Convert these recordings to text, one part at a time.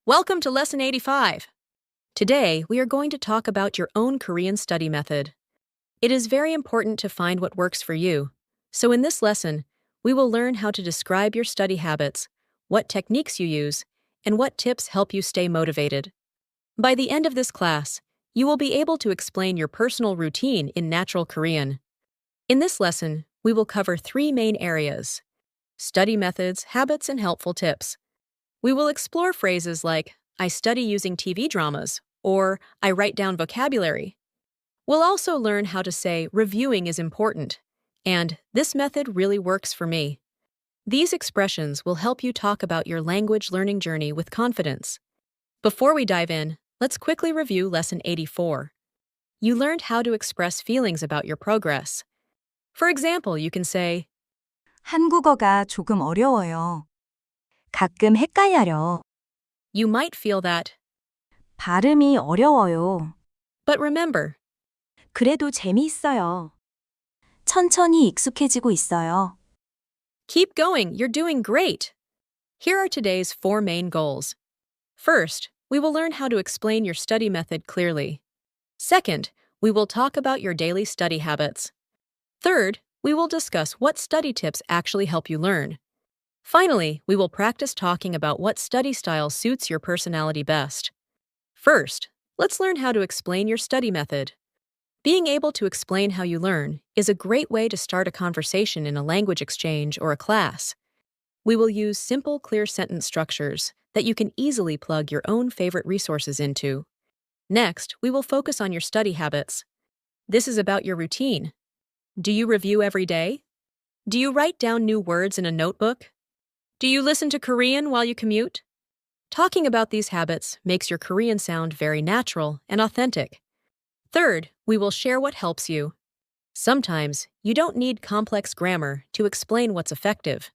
Welcome to Lesson 85. Today, we are going to talk about your own Korean study method. It is very important to find what works for you. So in this lesson, we will learn how to describe your study habits, what techniques you use, and what tips help you stay motivated. By the end of this class, you will be able to explain your personal routine in natural Korean. In this lesson, we will cover three main areas: study methods, habits, and helpful tips. We will explore phrases like, I study using TV dramas, or I write down vocabulary. We'll also learn how to say reviewing is important, and this method really works for me. These expressions will help you talk about your language learning journey with confidence. Before we dive in, let's quickly review Lesson 84. You learned how to express feelings about your progress. For example, you can say, 한국어가 조금 어려워요. 가끔 헷갈려요. you might feel that, 발음이 어려워요. but remember, 그래도 재미있어요. 천천히 익숙해지고 있어요. keep going, you're doing great. Here are today's four main goals. First, we will learn how to explain your study method clearly. Second, we will talk about your daily study habits. Third, we will discuss what study tips actually help you learn. Finally, we will practice talking about what study style suits your personality best. First, let's learn how to explain your study method. Being able to explain how you learn is a great way to start a conversation in a language exchange or a class. We will use simple, clear sentence structures that you can easily plug your own favorite resources into. Next, we will focus on your study habits. This is about your routine. Do you review every day? Do you write down new words in a notebook? Do you listen to Korean while you commute? Talking about these habits makes your Korean sound very natural and authentic. Third, we will share what helps you. Sometimes, you don't need complex grammar to explain what's effective.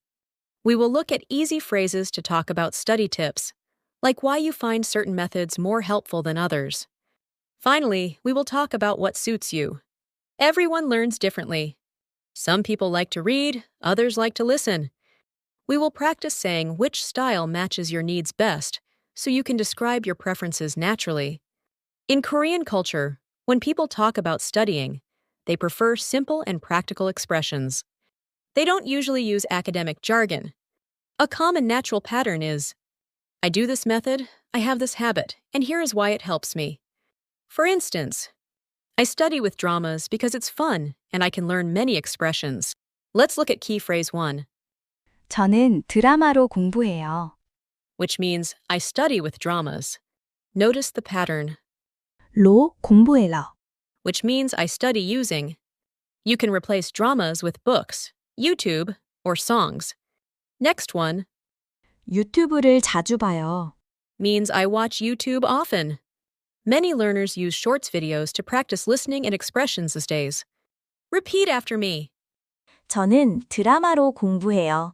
We will look at easy phrases to talk about study tips, like why you find certain methods more helpful than others. Finally, we will talk about what suits you. Everyone learns differently. Some people like to read, others like to listen. We will practice saying which style matches your needs best so you can describe your preferences naturally. In Korean culture, when people talk about studying, they prefer simple and practical expressions. They don't usually use academic jargon. A common natural pattern is, I do this method, I have this habit, and here is why it helps me. For instance, I study with dramas because it's fun and I can learn many expressions. Let's look at key phrase 1. 저는 드라마로 공부해요. Which means I study with dramas. Notice the pattern, 로 공부해요. which means I study using. You can replace dramas with books, YouTube, or songs. Next one 유튜브를 자주 봐요. means I watch YouTube often. Many learners use shorts videos to practice listening and expressions these days. Repeat after me. 저는 드라마로 공부해요.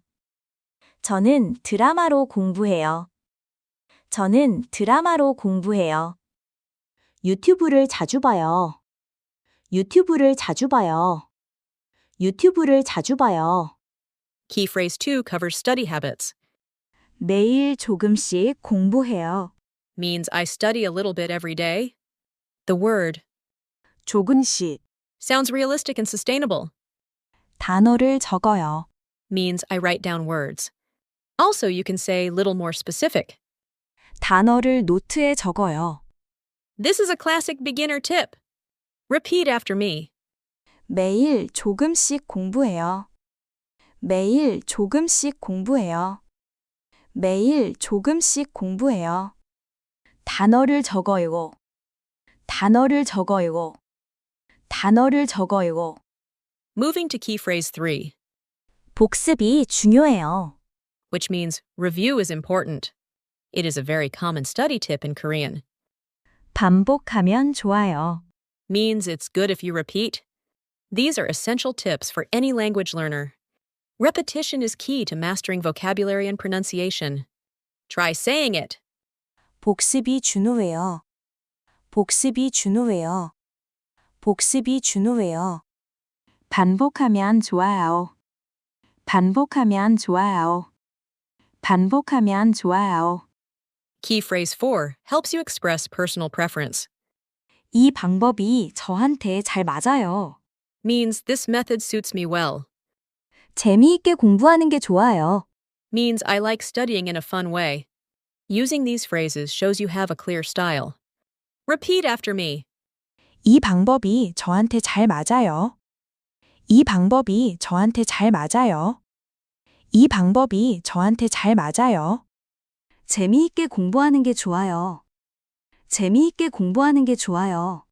저는 드라마로 공부해요. 저는 드라마로 공부해요. 유튜브를 자주 봐요. 유튜브를 자주 봐요. 유튜브를 자주 봐요. Key phrase 2 covers study habits. 매일 조금씩 공부해요. Means I study a little bit every day. The word 조금씩 sounds realistic and sustainable. 단어를 적어요. Means I write down words. Also, you can say little more specific. 단어를 노트에 적어요. This is a classic beginner tip. Repeat after me. 매일 조금씩 공부해요. 매일 조금씩 공부해요. 매일 조금씩 공부해요. 단어를 적어요. 단어를 적어요. 단어를 적어요. Moving to key phrase 3, 복습이 중요해요. which means review is important. It is a very common study tip in Korean. 반복하면 좋아요. Means it's good if you repeat. These are essential tips for any language learner. Repetition is key to mastering vocabulary and pronunciation. Try saying it. 복습이 중요해요. 복습이 중요해요. 복습이 중요해요. 반복하면 좋아요. 반복하면 좋아요. 반복하면 좋아요. Key phrase 4 helps you express personal preference. 이 방법이 저한테 잘 맞아요. Means this method suits me well. 재미있게 공부하는 게 좋아요. Means I like studying in a fun way. Using these phrases shows you have a clear style. Repeat after me. 이 방법이 저한테 잘 맞아요. 이 방법이 저한테 잘 맞아요. 이 방법이 저한테 잘 맞아요. 재미있게 공부하는 게 좋아요. 재미있게 공부하는 게 좋아요.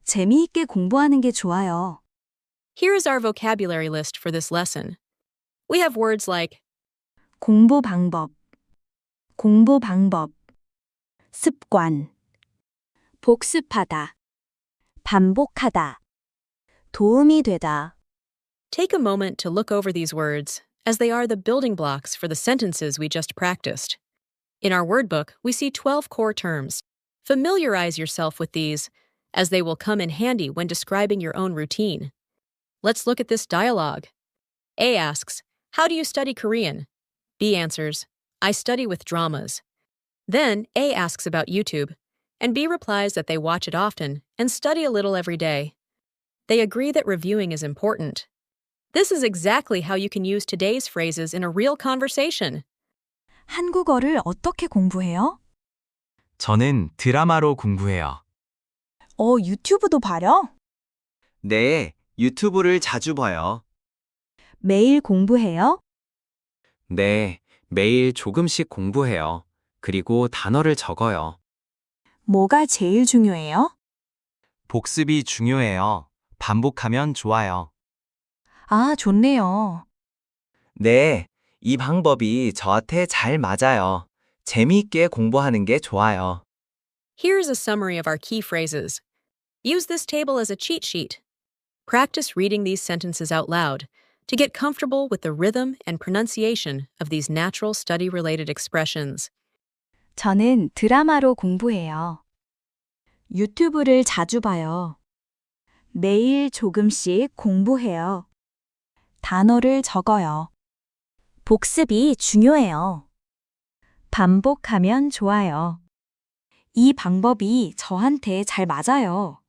재미있게 공부하는 게 좋아요. Here is our vocabulary list for this lesson. We have words like 공부 방법, 공부 방법, 습관, 복습하다, 반복하다, 도움이 되다. take a moment to look over these words, as they are the building blocks for the sentences we just practiced. In our word book, we see 12 core terms. Familiarize yourself with these, as they will come in handy when describing your own routine. Let's look at this dialogue. A asks, "How do you study Korean?" B answers, "I study with dramas." Then A asks about YouTube, and B replies that they watch it often and study a little every day. They agree that reviewing is important. This is exactly how you can use today's phrases in a real conversation. 한국어를 어떻게 공부해요? 저는 드라마로 공부해요. 유튜브도 봐요? 네, 유튜브를 자주 봐요. 매일 공부해요? 네, 매일 조금씩 공부해요. 그리고 단어를 적어요. 뭐가 제일 중요해요? 복습이 중요해요. 반복하면 좋아요. 아, 좋네요. 네, 이 방법이 저한테 잘 맞아요. 재미있게 공부하는 게 좋아요. Here's a summary of our key phrases. Use this table as a cheat sheet. Practice reading these sentences out loud to get comfortable with the rhythm and pronunciation of these natural study-related expressions. 저는 드라마로 공부해요. 유튜브를 자주 봐요. 매일 조금씩 공부해요. 단어를 적어요. 복습이 중요해요. 반복하면 좋아요. 이 방법이 저한테 잘 맞아요.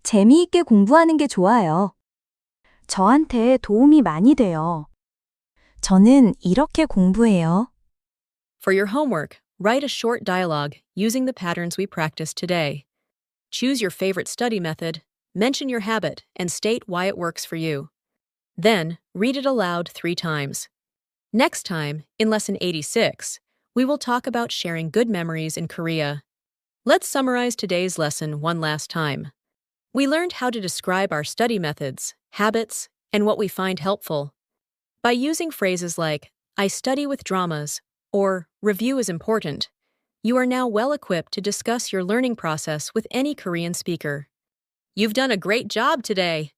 재미있게 공부하는 게 좋아요. 저한테 도움이 많이 돼요. 저는 이렇게 공부해요. For your homework, write a short dialogue using the patterns we practiced today. Choose your favorite study method, mention your habit, and state why it works for you. Then, read it aloud 3 times. Next time, in Lesson 86, we will talk about sharing good memories in Korea. Let's summarize today's lesson one last time. We learned how to describe our study methods, habits, and what we find helpful. By using phrases like, "I study with dramas," or "review is important," you are now well equipped to discuss your learning process with any Korean speaker. You've done a great job today!